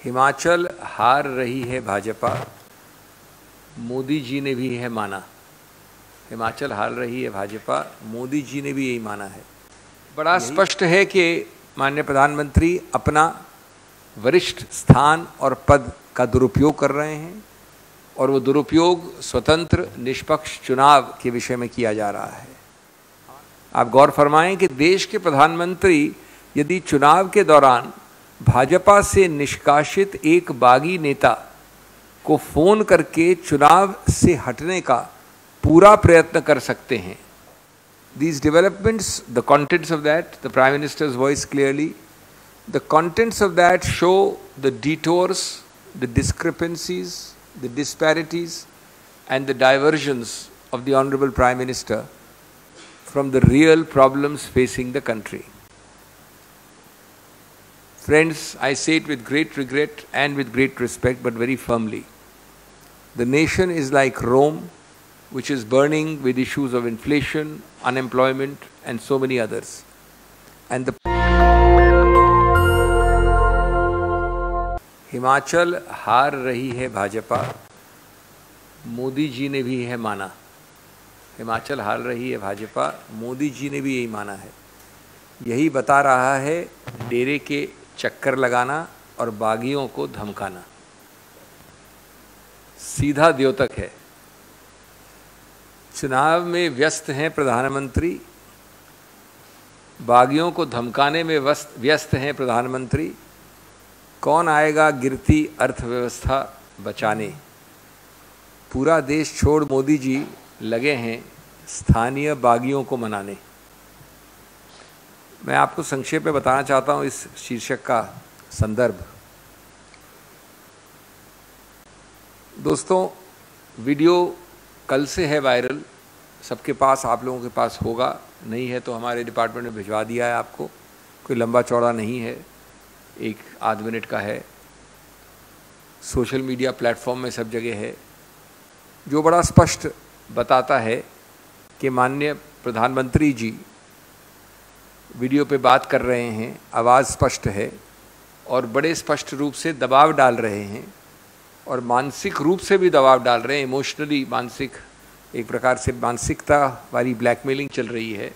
हिमाचल हार रही है भाजपा, मोदी जी ने भी है माना। हिमाचल हार रही है भाजपा, मोदी जी ने भी यही माना है। बड़ा स्पष्ट है कि माननीय प्रधानमंत्री अपना वरिष्ठ स्थान और पद का दुरुपयोग कर रहे हैं और वो दुरुपयोग स्वतंत्र निष्पक्ष चुनाव के विषय में किया जा रहा है। आप गौर फरमाएं कि देश के प्रधानमंत्री यदि चुनाव के दौरान भाजपा से निष्कासित एक बागी नेता को फोन करके चुनाव से हटने का पूरा प्रयत्न कर सकते हैं। These developments, the contents of that, the Prime Minister's voice clearly, the contents of that show the detours, the discrepancies, the disparities and the diversions of the Honorable Prime Minister from the real problems facing the country. Friends, I say it with great regret and with great respect, but very firmly. The nation is like Rome, which is burning with issues of inflation, unemployment, and so many others. And the Himachal हार रही है भाजपा, मोदी जी ने भी है माना। हिमाचल हार रही है भाजपा, मोदी जी ने भी यही माना है। यही बता रहा है डेरे के चक्कर लगाना और बागियों को धमकाना। सीधा द्योतक है। चुनाव में व्यस्त हैं प्रधानमंत्री, बागियों को धमकाने में व्यस्त हैं प्रधानमंत्री। कौन आएगा गिरती अर्थव्यवस्था बचाने? पूरा देश छोड़ मोदी जी लगे हैं स्थानीय बागियों को मनाने। मैं आपको संक्षेप में बताना चाहता हूं इस शीर्षक का संदर्भ। दोस्तों, वीडियो कल से है वायरल, सबके पास, आप लोगों के पास होगा, नहीं है तो हमारे डिपार्टमेंट ने भिजवा दिया है आपको। कोई लंबा चौड़ा नहीं है, एक आध मिनट का है। सोशल मीडिया प्लेटफॉर्म में सब जगह है, जो बड़ा स्पष्ट बताता है कि माननीय प्रधानमंत्री जी वीडियो पे बात कर रहे हैं, आवाज़ स्पष्ट है और बड़े स्पष्ट रूप से दबाव डाल रहे हैं और मानसिक रूप से भी दबाव डाल रहे हैं। इमोशनली, मानसिक, एक प्रकार से मानसिकता वाली ब्लैकमेलिंग चल रही है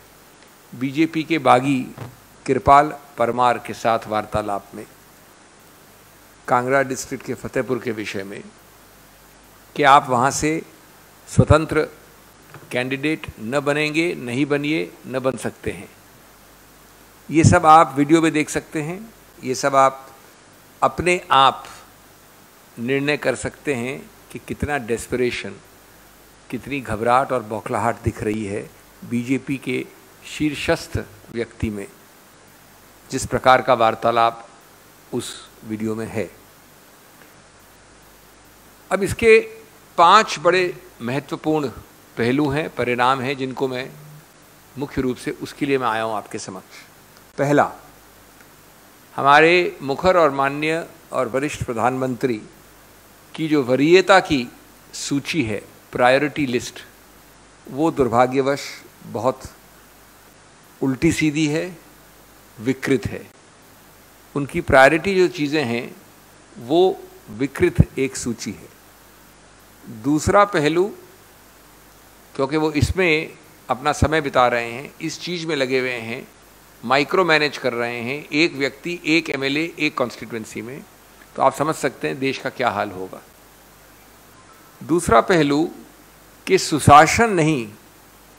बीजेपी के बागी कृपाल परमार के साथ वार्तालाप में, कांगड़ा डिस्ट्रिक्ट के फतेहपुर के विषय में, कि आप वहाँ से स्वतंत्र कैंडिडेट न बनेंगे, नहीं बनिए, न बन सकते हैं। ये सब आप वीडियो में देख सकते हैं। ये सब आप अपने आप निर्णय कर सकते हैं कि कितना डेस्परेशन, कितनी घबराहट और बौखलाहट दिख रही है बीजेपी के शीर्षस्थ व्यक्ति में, जिस प्रकार का वार्तालाप उस वीडियो में है। अब इसके 5 बड़े महत्वपूर्ण पहलू हैं, परिणाम हैं, जिनको मैं मुख्य रूप से उसके लिए मैं आया हूँ आपके समक्ष। पहला, हमारे मुखर और माननीय और वरिष्ठ प्रधानमंत्री की जो वरीयता की सूची है, प्रायोरिटी लिस्ट, वो दुर्भाग्यवश बहुत उल्टी सीधी है, विकृत है। उनकी प्रायोरिटी जो चीज़ें हैं वो विकृत एक सूची है। दूसरा पहलू, क्योंकि वो इसमें अपना समय बिता रहे हैं, इस चीज़ में लगे हुए हैं, माइक्रो मैनेज कर रहे हैं, एक व्यक्ति, एक एमएलए, एक कॉन्स्टिट्यूएंसी में, तो आप समझ सकते हैं देश का क्या हाल होगा। दूसरा पहलू कि सुशासन नहीं,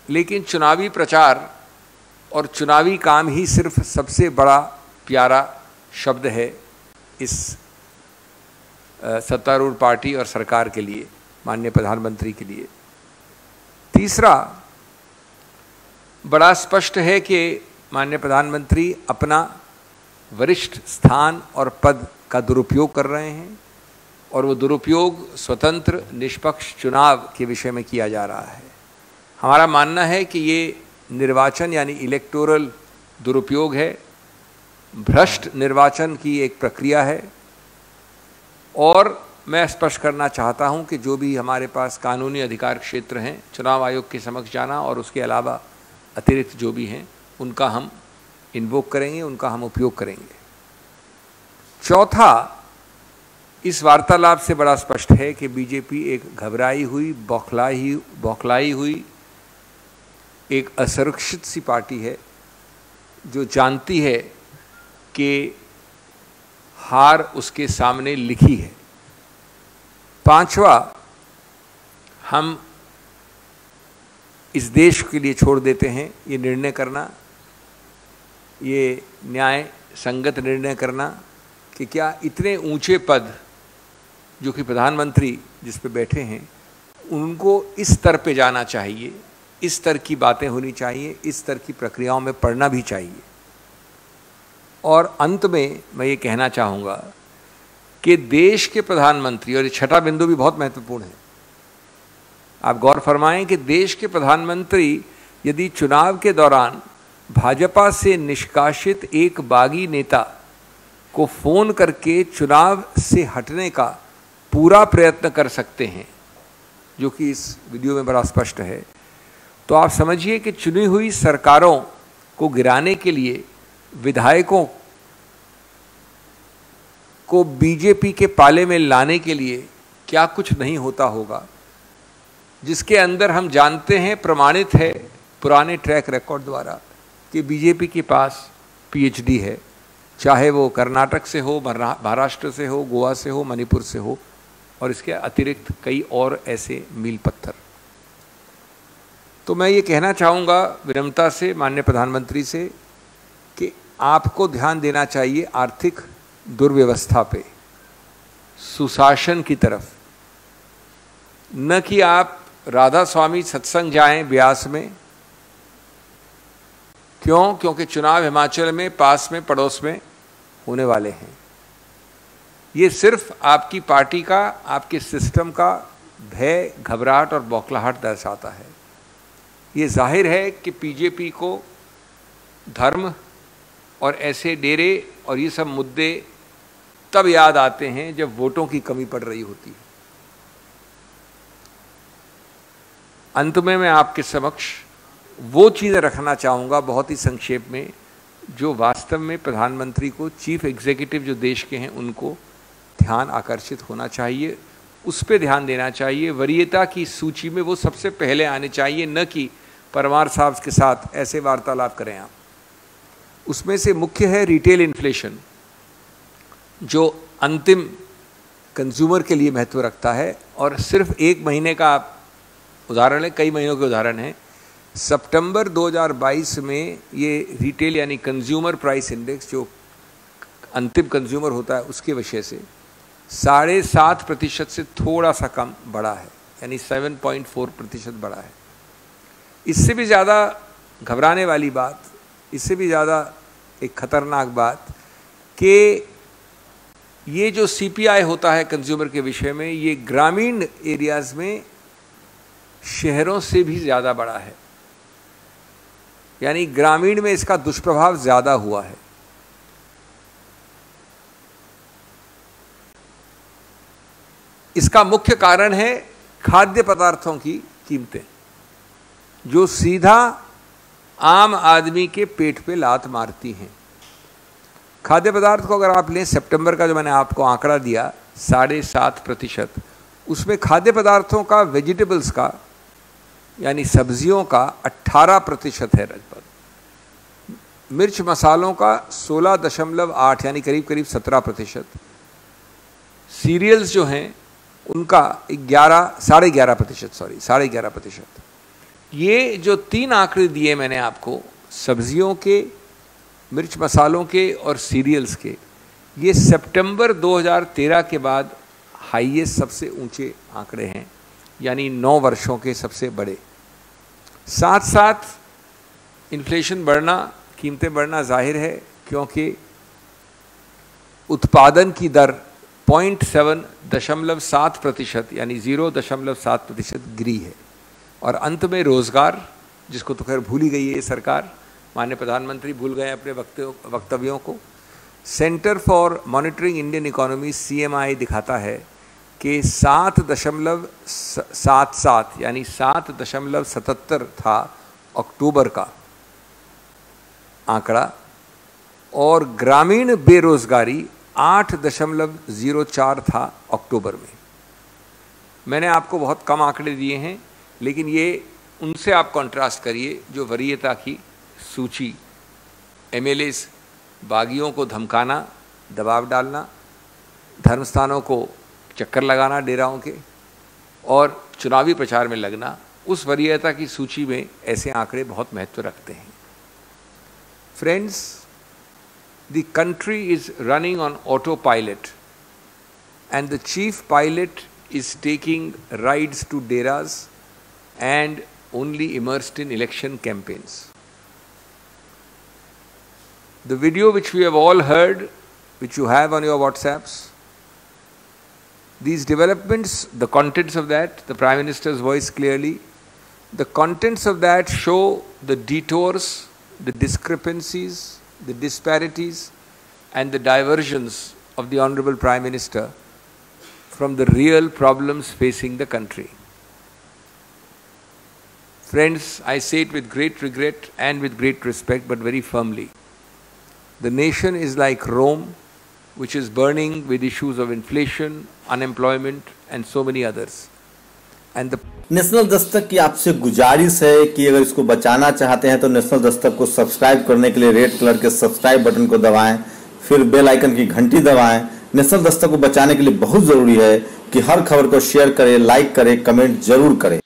लेकिन चुनावी प्रचार और चुनावी काम ही सिर्फ सबसे बड़ा प्यारा शब्द है इस सत्तारूढ़ पार्टी और सरकार के लिए, माननीय प्रधानमंत्री के लिए। तीसरा, बड़ा स्पष्ट है कि माननीय प्रधानमंत्री अपना वरिष्ठ स्थान और पद का दुरुपयोग कर रहे हैं और वो दुरुपयोग स्वतंत्र निष्पक्ष चुनाव के विषय में किया जा रहा है। हमारा मानना है कि ये निर्वाचन यानी इलेक्टोरल दुरुपयोग है, भ्रष्ट निर्वाचन की एक प्रक्रिया है। और मैं स्पष्ट करना चाहता हूं कि जो भी हमारे पास कानूनी अधिकार क्षेत्र हैं, चुनाव आयोग के समक्ष जाना और उसके अलावा अतिरिक्त जो भी हैं, उनका हम इन्वोक करेंगे, उनका हम उपयोग करेंगे। चौथा, इस वार्तालाप से बड़ा स्पष्ट है कि बीजेपी एक घबराई हुई, बौखलाई हुई, एक असुरक्षित सी पार्टी है जो जानती है कि हार उसके सामने लिखी है। पांचवा, हम इस देश के लिए छोड़ देते हैं ये निर्णय करना, ये न्याय संगत निर्णय करना कि क्या इतने ऊंचे पद जो कि प्रधानमंत्री जिस पे बैठे हैं उनको इस स्तर पे जाना चाहिए, इस स्तर की बातें होनी चाहिए, इस स्तर की प्रक्रियाओं में पढ़ना भी चाहिए। और अंत में मैं ये कहना चाहूँगा कि देश के प्रधानमंत्री, और ये छठा बिंदु भी बहुत महत्वपूर्ण है, आप गौर फरमाएं कि देश के प्रधानमंत्री यदि चुनाव के दौरान भाजपा से निष्कासित एक बागी नेता को फोन करके चुनाव से हटने का पूरा प्रयत्न कर सकते हैं, जो कि इस वीडियो में बड़ा स्पष्ट है, तो आप समझिए कि चुनी हुई सरकारों को गिराने के लिए विधायकों को बीजेपी के पाले में लाने के लिए क्या कुछ नहीं होता होगा, जिसके अंदर हम जानते हैं, प्रमाणित है पुराने ट्रैक रिकॉर्ड द्वारा कि बीजेपी के पास पीएचडी है, चाहे वो कर्नाटक से हो, महाराष्ट्र से हो, गोवा से हो, मणिपुर से हो, और इसके अतिरिक्त कई और ऐसे मील पत्थर। तो मैं ये कहना चाहूँगा विनम्रता से माननीय प्रधानमंत्री से कि आपको ध्यान देना चाहिए आर्थिक दुर्व्यवस्था पे, सुशासन की तरफ, न कि आप राधा स्वामी सत्संग जाएं ब्यास में। क्यों? क्योंकि चुनाव हिमाचल में पास में पड़ोस में होने वाले हैं। ये सिर्फ आपकी पार्टी का, आपके सिस्टम का भय, घबराहट और बौखलाहट दर्शाता है। ये जाहिर है कि बीजेपी को धर्म और ऐसे डेरे और ये सब मुद्दे तब याद आते हैं जब वोटों की कमी पड़ रही होती है। अंत में मैं आपके समक्ष वो चीज़ें रखना चाहूँगा बहुत ही संक्षेप में, जो वास्तव में प्रधानमंत्री को, चीफ एग्जीक्यूटिव जो देश के हैं, उनको ध्यान आकर्षित होना चाहिए, उस पर ध्यान देना चाहिए। वरीयता की सूची में वो सबसे पहले आने चाहिए, न कि परमार साहब के साथ ऐसे वार्तालाप करें आप। उसमें से मुख्य है रिटेल इन्फ्लेशन, जो अंतिम कंज्यूमर के लिए महत्व रखता है, और सिर्फ एक महीने का आप उदाहरण है, कई महीनों के उदाहरण हैं। सितंबर 2022 में ये रिटेल यानी कंज्यूमर प्राइस इंडेक्स, जो अंतिम कंज्यूमर होता है, उसके विषय से 7.5% से थोड़ा सा कम बढ़ा है, यानी 7.4% बढ़ा है। इससे भी ज़्यादा घबराने वाली बात, इससे भी ज़्यादा एक खतरनाक बात कि ये जो सीपीआई होता है कंज्यूमर के विषय में, ये ग्रामीण एरियाज़ में शहरों से भी ज़्यादा बड़ा है, यानी ग्रामीण में इसका दुष्प्रभाव ज़्यादा हुआ है। इसका मुख्य कारण है खाद्य पदार्थों की कीमतें, जो सीधा आम आदमी के पेट पे लात मारती हैं। खाद्य पदार्थ को अगर आप लें, सितंबर का जो मैंने आपको आंकड़ा दिया 7.5%, उसमें खाद्य पदार्थों का, वेजिटेबल्स का यानी सब्जियों का 18% है लगभग, मिर्च मसालों का 16.8 यानी करीब करीब 17%, सीरियल्स जो हैं उनका 11.5%। ये जो 3 आंकड़े दिए मैंने आपको, सब्जियों के, मिर्च मसालों के और सीरियल्स के, ये सितंबर 2013 के बाद हाईएस्ट सबसे ऊंचे आंकड़े हैं, यानी 9 वर्षों के सबसे बड़े। साथ साथ इन्फ्लेशन बढ़ना, कीमतें बढ़ना जाहिर है, क्योंकि उत्पादन की दर 0.7% यानी 0.7% गिरी है। और अंत में रोज़गार, जिसको तो खैर भूल ही गई है ये सरकार, माननीय प्रधानमंत्री भूल गए अपने वक्तव्यों को। Centre for monitoring Indian economy CMI दिखाता है कि 7.77 यानी 7.77 था अक्टूबर का आंकड़ा, और ग्रामीण बेरोजगारी 8.04 था अक्टूबर में। मैंने आपको बहुत कम आंकड़े दिए हैं, लेकिन ये उनसे आप कंट्रास्ट करिए जो वरीयता की सूची, एमएलएस बागियों को धमकाना, दबाव डालना, धर्मस्थानों को चक्कर लगाना डेराओं के, और चुनावी प्रचार में लगना, उस वरीयता की सूची में ऐसे आंकड़े बहुत महत्व रखते हैं। Friends, the country is running on autopilot and the chief pilot is taking rides to deras and only immersed in election campaigns. The video which we have all heard, which you have on your WhatsApps, these developments, the contents of that, the Prime Minister's voice clearly, the contents of that show the detours, the discrepancies, the disparities and the diversions of the Honorable Prime Minister from the real problems facing the country. Friends, I say it with great regret and with great respect, but very firmly. The nation is like Rome, which is burning with issues of inflation, unemployment and so many others. And the national Dastak की आपसे गुजारिश है कि अगर इसको बचाना चाहते हैं तो नेशनल दस्तक को सब्सक्राइब करने के लिए रेड कलर के सब्सक्राइब बटन को दबाएं, फिर बेल आइकन की घंटी दबाएं। नेशनल दस्तक को बचाने के लिए बहुत जरूरी है कि हर खबर को शेयर करें, लाइक करें, कमेंट जरूर करें।